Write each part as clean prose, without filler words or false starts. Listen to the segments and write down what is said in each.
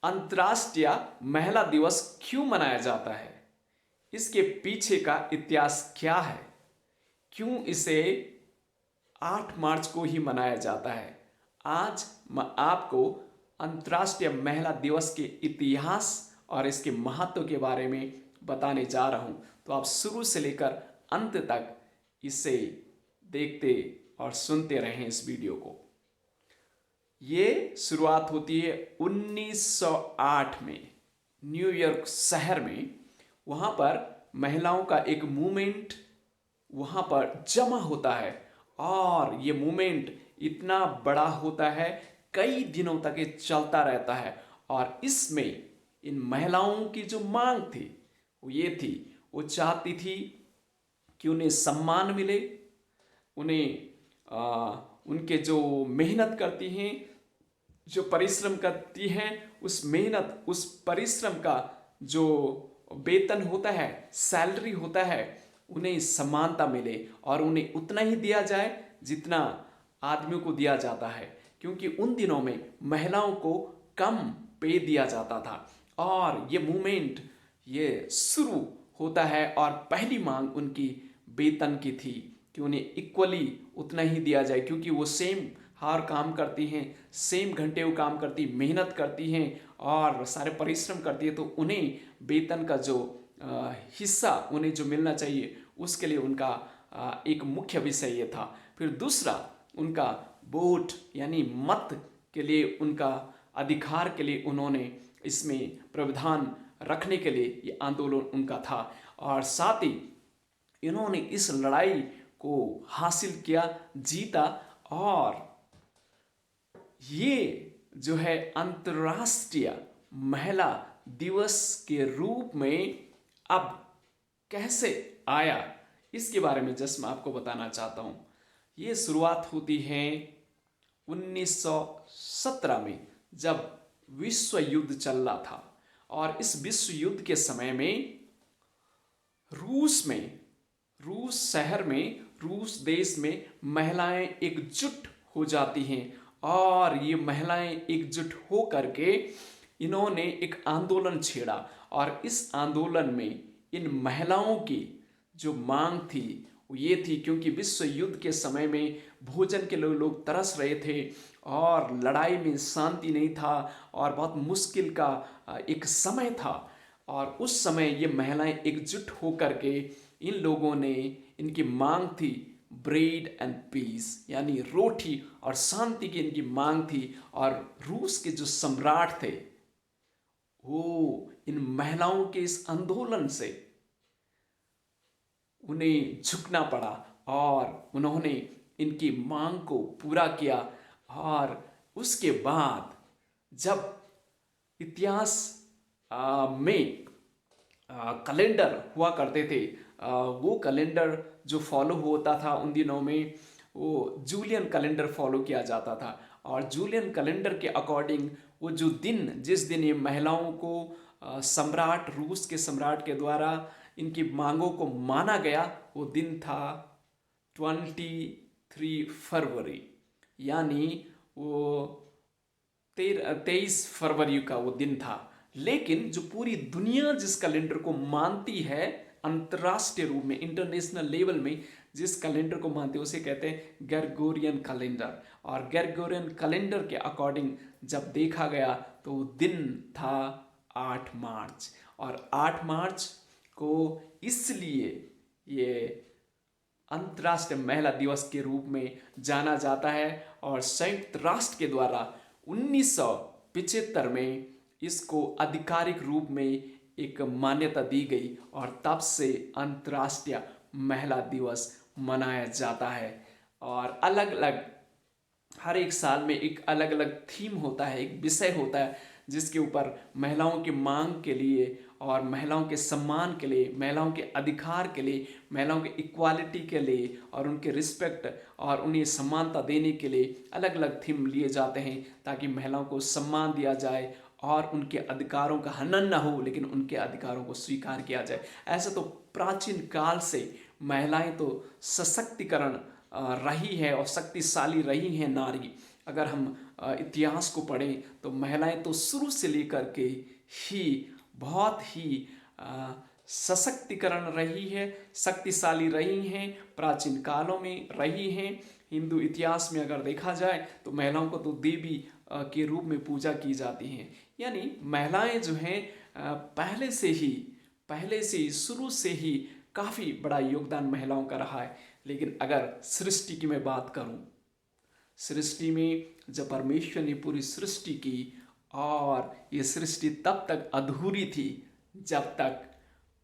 अंतर्राष्ट्रीय महिला दिवस क्यों मनाया जाता है? इसके पीछे का इतिहास क्या है? क्यों इसे 8 मार्च को ही मनाया जाता है? आज मैं आपको अंतर्राष्ट्रीय महिला दिवस के इतिहास और इसके महत्व के बारे में बताने जा रहा हूं। तो आप शुरू से लेकर अंत तक इसे देखते और सुनते रहें इस वीडियो को। ये शुरुआत होती है 1908 में न्यूयॉर्क शहर में। वहाँ पर महिलाओं का एक मूवमेंट वहाँ पर जमा होता है और ये मूवमेंट इतना बड़ा होता है, कई दिनों तक ये चलता रहता है। और इसमें इन महिलाओं की जो मांग थी वो ये थी, वो चाहती थी कि उन्हें सम्मान मिले, उन्हें उनके जो मेहनत करती हैं, जो परिश्रम करती हैं, उस मेहनत उस परिश्रम का जो वेतन होता है, सैलरी होता है, उन्हें समानता मिले और उन्हें उतना ही दिया जाए जितना आदमियों को दिया जाता है। क्योंकि उन दिनों में महिलाओं को कम पे दिया जाता था। और ये मूवमेंट ये शुरू होता है और पहली मांग उनकी वेतन की थी कि उन्हें इक्वली उतना ही दिया जाए, क्योंकि वो सेम हार काम करती हैं, सेम घंटे वो काम करती, मेहनत करती हैं और सारे परिश्रम करती है। तो उन्हें वेतन का जो हिस्सा उन्हें जो मिलना चाहिए उसके लिए उनका एक मुख्य विषय ये था। फिर दूसरा उनका वोट यानी मत के लिए, उनका अधिकार के लिए उन्होंने इसमें प्रावधान रखने के लिए ये आंदोलन उनका था। और साथ ही इन्होंने इस लड़ाई को हासिल किया, जीता। और ये जो है अंतर्राष्ट्रीय महिला दिवस के रूप में अब कैसे आया, इसके बारे में जस्ट मैं आपको बताना चाहता हूं। ये शुरुआत होती है 1917 में, जब विश्व युद्ध चल रहा था। और इस विश्व युद्ध के समय में रूस शहर में, रूस देश में महिलाएं एकजुट हो जाती हैं। और ये महिलाएं एकजुट हो करके इन्होंने एक आंदोलन छेड़ा। और इस आंदोलन में इन महिलाओं की जो मांग थी वो ये थी, क्योंकि विश्व युद्ध के समय में भोजन के लोग तरस रहे थे और लड़ाई में शांति नहीं था और बहुत मुश्किल का एक समय था। और उस समय ये महिलाएं एकजुट होकर के इन लोगों ने, इनकी मांग थी ब्रेड एंड पीस यानी रोटी और शांति की इनकी मांग थी। और रूस के जो सम्राट थे वो इन महिलाओं के इस आंदोलन से उन्हें झुकना पड़ा और उन्होंने इनकी मांग को पूरा किया। और उसके बाद जब इतिहास में कैलेंडर हुआ करते थे, वो कैलेंडर जो फॉलो होता था उन दिनों में, वो जूलियन कैलेंडर फॉलो किया जाता था। और जूलियन कैलेंडर के अकॉर्डिंग वो जो दिन, जिस दिन ये महिलाओं को सम्राट, रूस के सम्राट के द्वारा इनकी मांगों को माना गया, वो दिन था 23 फरवरी, यानी वो 23 फरवरी का वो दिन था। लेकिन जो पूरी दुनिया जिस कैलेंडर को मानती है अंतर्राष्ट्रीय रूप में, इंटरनेशनल लेवल में जिस कैलेंडर को मानते हैं उसे कहते हैं ग्रेगोरियन कैलेंडर। और ग्रेगोरियन कैलेंडर के अकॉर्डिंग जब देखा गया तो वो दिन था 8 मार्च। और 8 मार्च को इसलिए ये अंतर्राष्ट्रीय महिला दिवस के रूप में जाना जाता है। और संयुक्त राष्ट्र के द्वारा 1975 में इसको आधिकारिक रूप में एक मान्यता दी गई और तब से अंतर्राष्ट्रीय महिला दिवस मनाया जाता है। और अलग अलग हर एक साल में एक अलग अलग थीम होता है, एक विषय होता है जिसके ऊपर महिलाओं की मांग के लिए और महिलाओं के सम्मान के लिए, महिलाओं के अधिकार के लिए, महिलाओं के इक्वालिटी के लिए और उनके रिस्पेक्ट और उन्हें समानता देने के लिए अलग अलग थीम लिए जाते हैं, ताकि महिलाओं को सम्मान दिया जाए और उनके अधिकारों का हनन न हो, लेकिन उनके अधिकारों को स्वीकार किया जाए। ऐसा तो प्राचीन काल से महिलाएं तो सशक्तिकरण रही है और शक्तिशाली रही हैं नारी। अगर हम इतिहास को पढ़ें तो महिलाएं तो शुरू से लेकर के ही बहुत ही सशक्तिकरण रही है, शक्तिशाली रही हैं, प्राचीन कालों में रही हैं। हिंदू इतिहास में अगर देखा जाए तो महिलाओं को तो देवी के रूप में पूजा की जाती हैं। यानी महिलाएं जो हैं पहले से ही शुरू से ही काफ़ी बड़ा योगदान महिलाओं का रहा है। लेकिन अगर सृष्टि की मैं बात करूं, सृष्टि में जब परमेश्वर ने पूरी सृष्टि की और ये सृष्टि तब तक अधूरी थी जब तक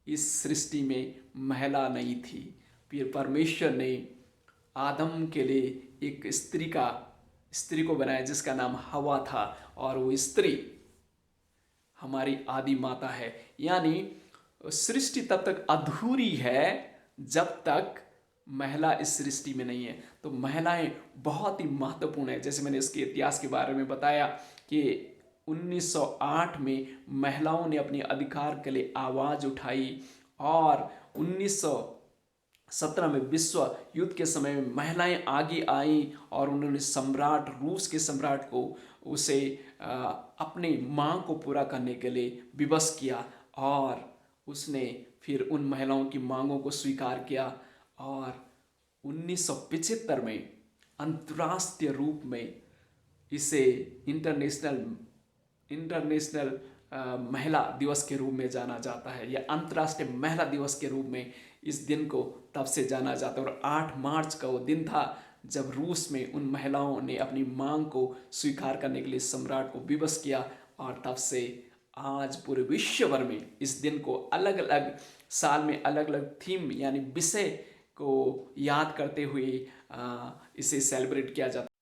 इस सृष्टि में महिला नहीं थी। फिर परमेश्वर ने आदम के लिए एक स्त्री को बनाया जिसका नाम हवा था, और वो स्त्री हमारी आदि माता है। यानी सृष्टि तब तक अधूरी है जब तक महिला इस सृष्टि में नहीं है। तो महिलाएं बहुत ही महत्वपूर्ण है। जैसे मैंने इसके इतिहास के बारे में बताया कि 1908 में महिलाओं ने अपने अधिकार के लिए आवाज़ उठाई, और 1917 में विश्व युद्ध के समय में महिलाएं आगे आईं और उन्होंने रूस के सम्राट को उसे अपनी मांग को पूरा करने के लिए विवश किया, और उसने फिर उन महिलाओं की मांगों को स्वीकार किया। और 1975 में अंतर्राष्ट्रीय रूप में इसे इंटरनेशनल महिला दिवस के रूप में जाना जाता है, या अंतर्राष्ट्रीय महिला दिवस के रूप में इस दिन को तब से जाना जाता है। और 8 मार्च का वो दिन था जब रूस में उन महिलाओं ने अपनी मांग को स्वीकार करने के लिए सम्राट को विवश किया, और तब से आज पूरे विश्व भर में इस दिन को अलग अलग साल में अलग अलग थीम यानी विषय को याद करते हुए इसे सेलिब्रेट किया जाता है।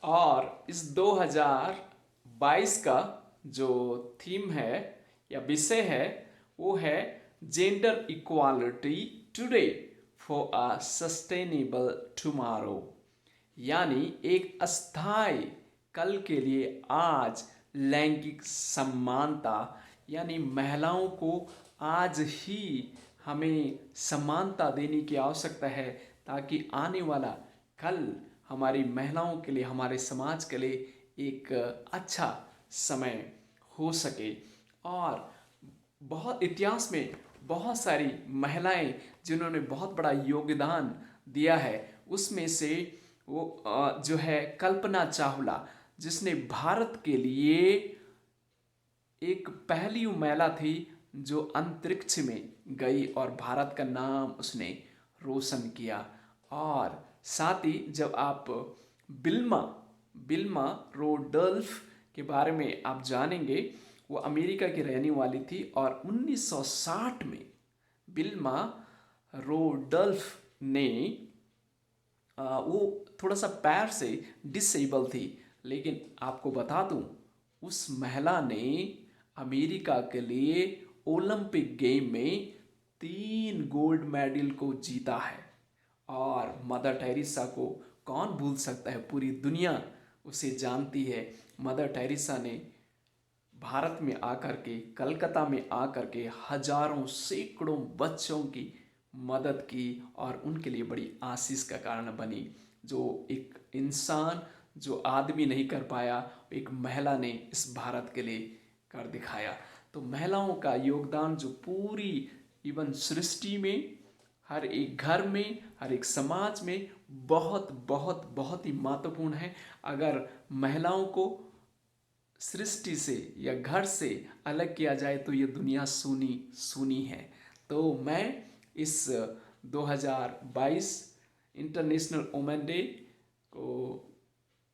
और इस 2022 का जो थीम है या विषय है वो है gender equality today for a sustainable tomorrow, यानी एक अस्थायी कल के लिए आज लैंगिक समानता। यानी महिलाओं को आज ही हमें समानता देने की आवश्यकता है, ताकि आने वाला कल हमारी महिलाओं के लिए, हमारे समाज के लिए एक अच्छा समय हो सके। और बहुत इतिहास में बहुत सारी महिलाएं जिन्होंने बहुत बड़ा योगदान दिया है, उसमें से वो जो है कल्पना चावला, जिसने भारत के लिए एक पहली महिला थी जो अंतरिक्ष में गई और भारत का नाम उसने रोशन किया। और साथ ही जब आप बिल्मा रोडोल्फ के बारे में आप जानेंगे, वो अमेरिका की रहने वाली थी, और 1960 में बिल्मा रोडोल्फ ने वो थोड़ा सा पैर से डिसेबल थी, लेकिन आपको बता दूं उस महिला ने अमेरिका के लिए ओलंपिक गेम में 3 गोल्ड मेडल को जीता है। और मदर टेरेसा को कौन भूल सकता है, पूरी दुनिया उसे जानती है। मदर टेरेसा ने भारत में आकर के, कलकत्ता में आकर के हजारों सैकड़ों बच्चों की मदद की और उनके लिए बड़ी आशीष का कारण बनी। जो एक इंसान, जो आदमी नहीं कर पाया, एक महिला ने इस भारत के लिए कर दिखाया। तो महिलाओं का योगदान जो पूरी इवन सृष्टि में, हर एक घर में, हर एक समाज में बहुत बहुत बहुत ही महत्वपूर्ण है। अगर महिलाओं को सृष्टि से या घर से अलग किया जाए तो ये दुनिया सूनी सूनी है। तो मैं इस 2022 इंटरनेशनल वुमेन डे को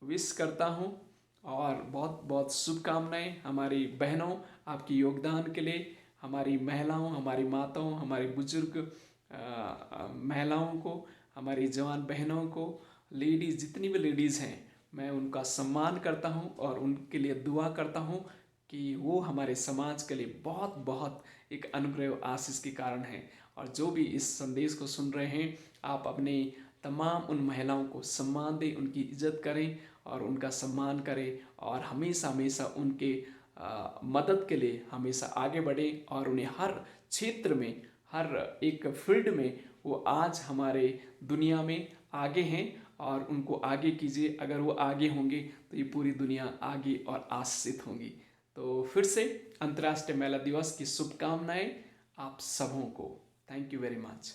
विश करता हूँ, और बहुत बहुत शुभकामनाएं हमारी बहनों आपकी योगदान के लिए, हमारी महिलाओं, हमारी माताओं, हमारी बुजुर्ग महिलाओं को, हमारी जवान बहनों को, लेडीज़ जितनी भी लेडीज़ हैं, मैं उनका सम्मान करता हूं और उनके लिए दुआ करता हूं कि वो हमारे समाज के लिए बहुत बहुत एक अनुग्रह आशीष के कारण हैं। और जो भी इस संदेश को सुन रहे हैं, आप अपने तमाम उन महिलाओं को सम्मान दें, उनकी इज्जत करें और उनका सम्मान करें, और हमेशा हमेशा उनके मदद के लिए हमेशा आगे बढ़ें, और उन्हें हर क्षेत्र में, हर एक फील्ड में वो आज हमारे दुनिया में आगे हैं और उनको आगे कीजिए। अगर वो आगे होंगे तो ये पूरी दुनिया आगे और आशीषित होंगी। तो फिर से अंतर्राष्ट्रीय महिला दिवस की शुभकामनाएं आप सबों को। Thank you very much.